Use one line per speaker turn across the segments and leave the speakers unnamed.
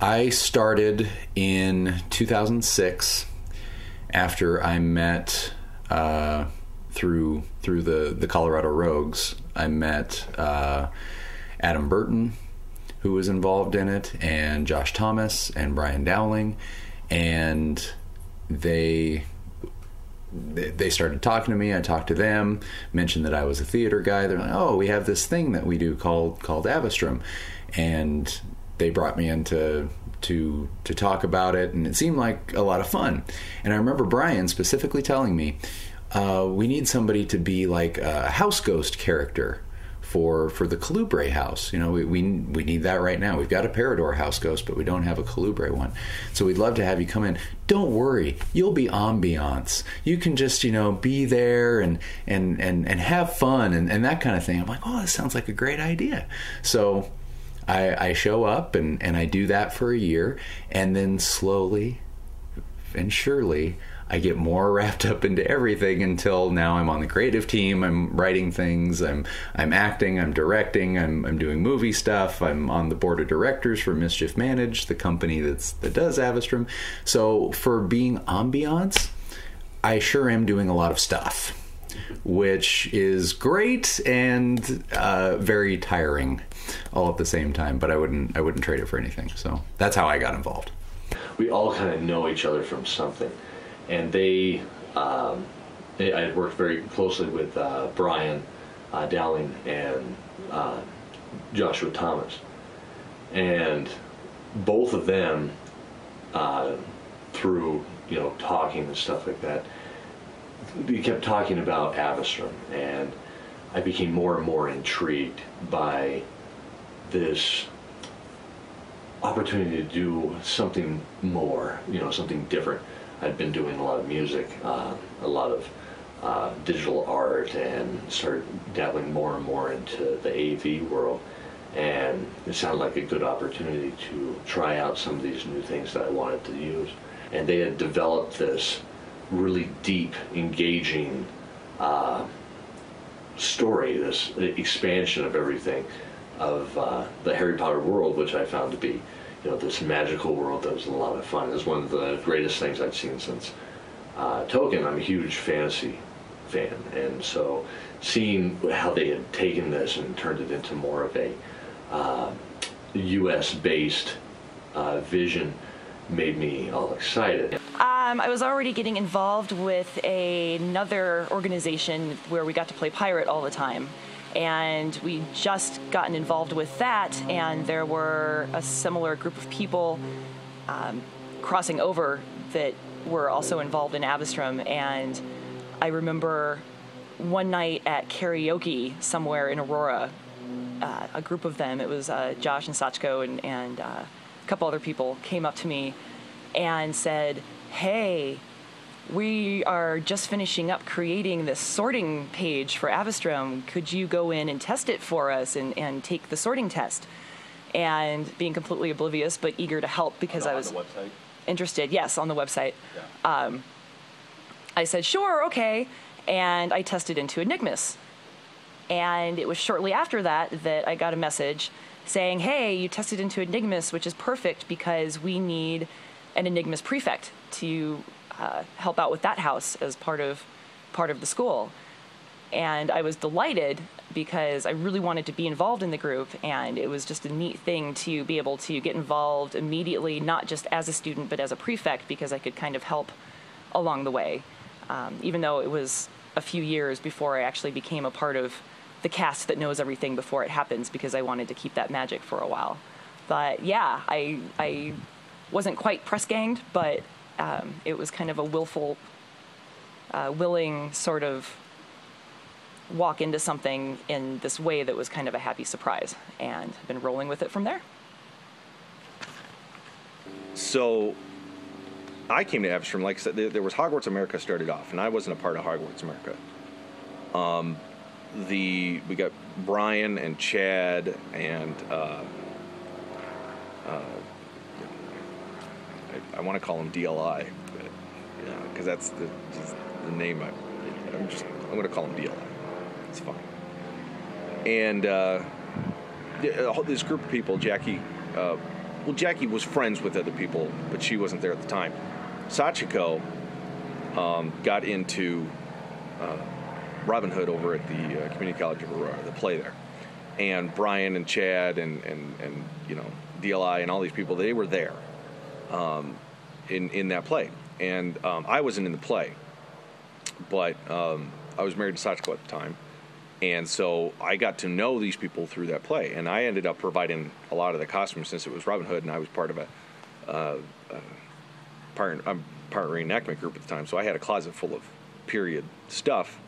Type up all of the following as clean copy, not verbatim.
I started in 2006 after I met through the Colorado Rogues. I met Adam Burton, who was involved in it, and Josh Thomas and Brian Dowling, and they started talking to me. I talked to them, mentioned that I was a theater guy. They're like, "Oh, we have this thing that we do called Avistrum," and they brought me in to talk about it, and it seemed like a lot of fun. And I remember Brian specifically telling me, we need somebody to be like a house ghost character for the Colubrae house. You know, we need that right now. We've got a Parador house ghost, but we don't have a Colubrae one. So we'd love to have you come in. Don't worry, you'll be ambiance. You can just, be there and have fun and that kind of thing. I'm like, oh, this sounds like a great idea. So I show up and I do that for a year, and then slowly and surely I get more wrapped up into everything until now I'm on the creative team. I'm writing things. I'm acting. I'm directing. I'm doing movie stuff. I'm on the board of directors for Mischief Managed, the company that does Avistrum. So for being ambiance, I sure am doing a lot of stuff, which is great and very tiring all at the same time. But I wouldn't trade it for anything. So that's how I got involved.
We all kind of know each other from something. And I had worked very closely with Brian Dowling and Joshua Thomas. And both of them, through, talking and stuff like that, we kept talking about Avistrum. And I became more and more intrigued by this opportunity to do something more, something different. I'd been doing a lot of music, a lot of digital art, and started dabbling more and more into the AV world. And it sounded like a good opportunity to try out some of these new things that I wanted to use. And they had developed this really deep, engaging story, this expansion of everything, of the Harry Potter world, which I found to be this magical world that was a lot of fun. It was one of the greatest things I'd seen since Tolkien. I'm a huge fantasy fan, and so seeing how they had taken this and turned it into more of a U.S.-based vision made me all excited.
I was already getting involved with another organization where we got to play pirate all the time. And we just gotten involved with that, and there were a similar group of people crossing over that were also involved in Avistrum. And I remember one night at karaoke somewhere in Aurora, a group of them, it was Josh and Sachko and a couple other people, came up to me and said, "Hey, we are just finishing up creating this sorting page for Avistrum. Could you go in and test it for us and take the sorting test?" And being completely oblivious but eager to help because I was
on the website?
Interested. Yes, on the website.
Yeah.
I said, "Sure, okay." And I tested into Enigmas. And it was shortly after that I got a message saying, "Hey, you tested into Enigmas, which is perfect because we need an Enigmas prefect to help out with that house as part of the school." And I was delighted because I really wanted to be involved in the group, and it was just a neat thing to be able to get involved immediately, not just as a student but as a prefect, because I could kind of help along the way, even though it was a few years before I actually became a part of the cast that knows everything before it happens, because I wanted to keep that magic for a while. But yeah, I wasn't quite press ganged, but it was kind of a willing sort of walk into something in this way that was kind of a happy surprise, and been rolling with it from there.
So I came to Avistrum, like I said, there was Hogwarts America started off, and I wasn't a part of Hogwarts America. We got Brian and Chad and I want to call him DLI, because that's the name. I'm going to call him DLI. It's fine. And this group of people, Jackie well, Jackie was friends with other people, but she wasn't there at the time. Sachiko got into Robin Hood over at the Community College of Aurora, the play there. And Brian and Chad and DLI and all these people, they were there in that play. And I wasn't in the play, but I was married to Sachiko at the time. And so I got to know these people through that play. And I ended up providing a lot of the costumes since it was Robin Hood, and I was part of a part reenactment group at the time. So I had a closet full of period stuff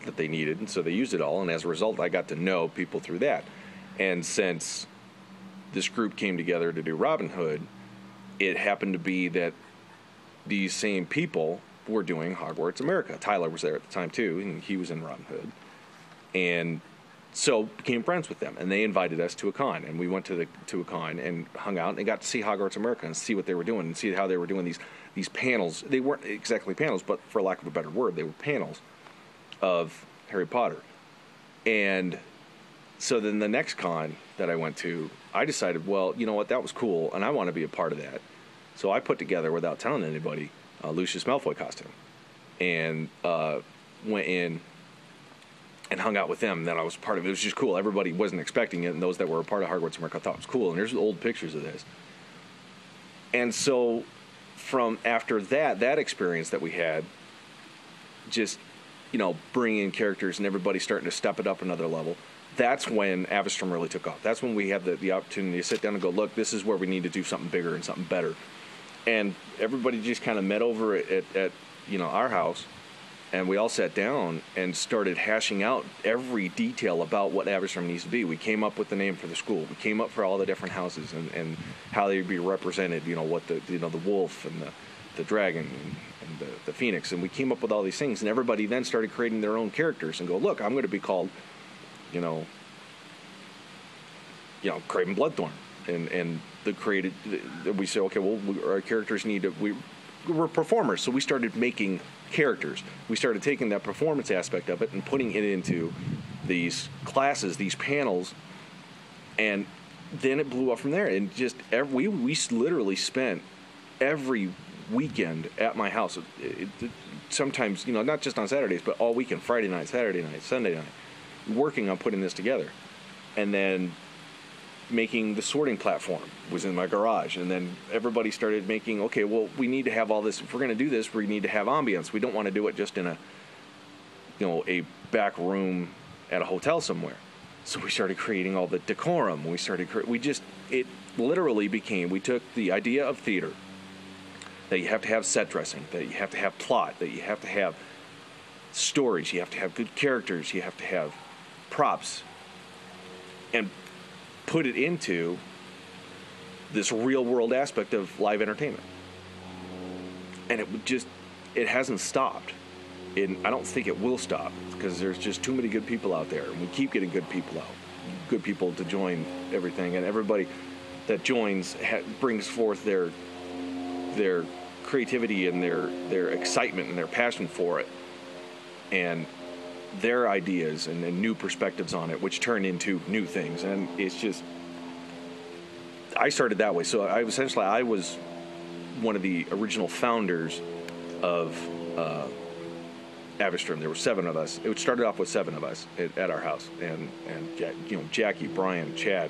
that they needed, and so they used it all. And as a result, I got to know people through that. And since this group came together to do Robin Hood, it happened to be that these same people were doing Hogwarts America. Tyler was there at the time too, and he was in Robin Hood. And so became friends with them, and they invited us to a con, and we went to a con and hung out and got to see Hogwarts America and see what they were doing and see how they were doing these panels. They weren't exactly panels, but for lack of a better word, they were panels of Harry Potter. And so then the next con that I went to, I decided, well, you know what, that was cool, and I want to be a part of that. So I put together, without telling anybody, a Lucius Malfoy costume, and went in and hung out with them. And then I was part of it. It was just cool. Everybody wasn't expecting it, and those that were a part of Hogwarts America thought it was cool. And there's old pictures of this. And so from after that experience that we had, just, bringing in characters and everybody starting to step it up another level, that's when Avistrum really took off. That's when we had the opportunity to sit down and go, look, this is where we need to do something bigger and something better. And everybody just kind of met over at our house, and we all sat down and started hashing out every detail about what Avistrum needs to be. We came up with the name for the school. We came up for all the different houses and how they'd be represented. What the wolf and the dragon and the phoenix. And we came up with all these things, and everybody then started creating their own characters and go, look, I'm going to be called, Craven Bloodthorn. And we said, okay, well, our characters we're performers, so we started making characters. We started taking that performance aspect of it and putting it into these classes, these panels, and then it blew up from there. And just we literally spent every weekend at my house. Sometimes, not just on Saturdays, but all weekend, Friday night, Saturday night, Sunday night, working on putting this together. And then making the sorting platform was in my garage, and then everybody started making, okay, well, we need to have all this. If we're going to do this, we need to have ambience. We don't want to do it just in a back room at a hotel somewhere. So we started creating all the decorum. It literally became, we took the idea of theater, that you have to have set dressing, that you have to have plot, that you have to have stories, you have to have good characters, you have to have props, and put it into this real world aspect of live entertainment. And it hasn't stopped. I don't think it will stop, because there's just too many good people out there, and we keep getting good people to join everything, and everybody that joins brings forth their creativity and their excitement and their passion for it, and their ideas and new perspectives on it, which turn into new things. And it's just, I started that way. So I was one of the original founders of Avistrum. There were 7 of us. It started off with 7 of us at our house, and Jackie, Brian, Chad,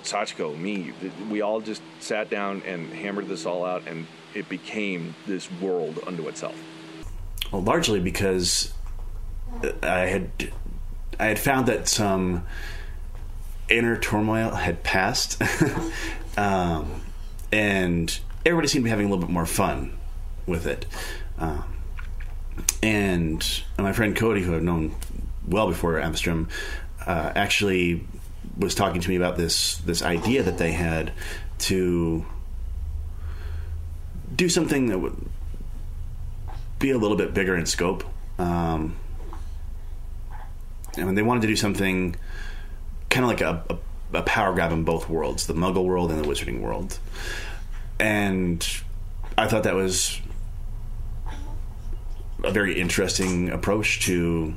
Sachiko, me. We all just sat down and hammered this all out, and it became this world unto itself.
Well, largely because I had found that some inner turmoil had passed, and everybody seemed to be having a little bit more fun with it. And my friend Cody, who I've known well before Avistrum, actually was talking to me about this idea that they had to do something that would be a little bit bigger in scope. And they wanted to do something kind of like a power grab in both worlds, the Muggle world and the Wizarding world. And I thought that was a very interesting approach to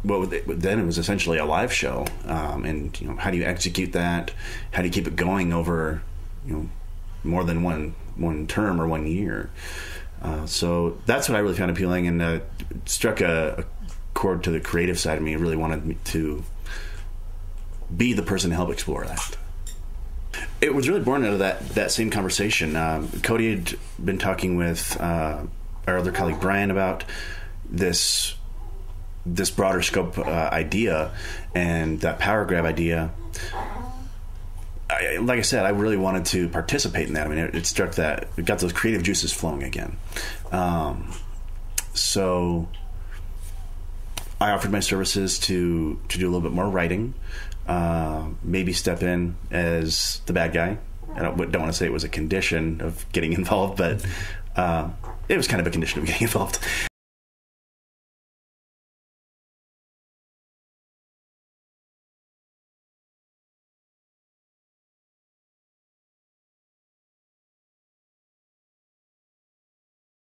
then it was essentially a live show, and how do you execute that? How do you keep it going over more than one term or 1 year? So that's what I really found appealing, and it struck a chord to the creative side of me. Really wanted me to be the person to help explore that. It was really born out of that same conversation. Cody had been talking with our other colleague Brian about this broader scope idea, and that power grab idea. Like I said, I really wanted to participate in that. I mean, it got those creative juices flowing again. So I offered my services to do a little bit more writing, maybe step in as the bad guy. I don't want to say it was a condition of getting involved, but it was kind of a condition of getting involved.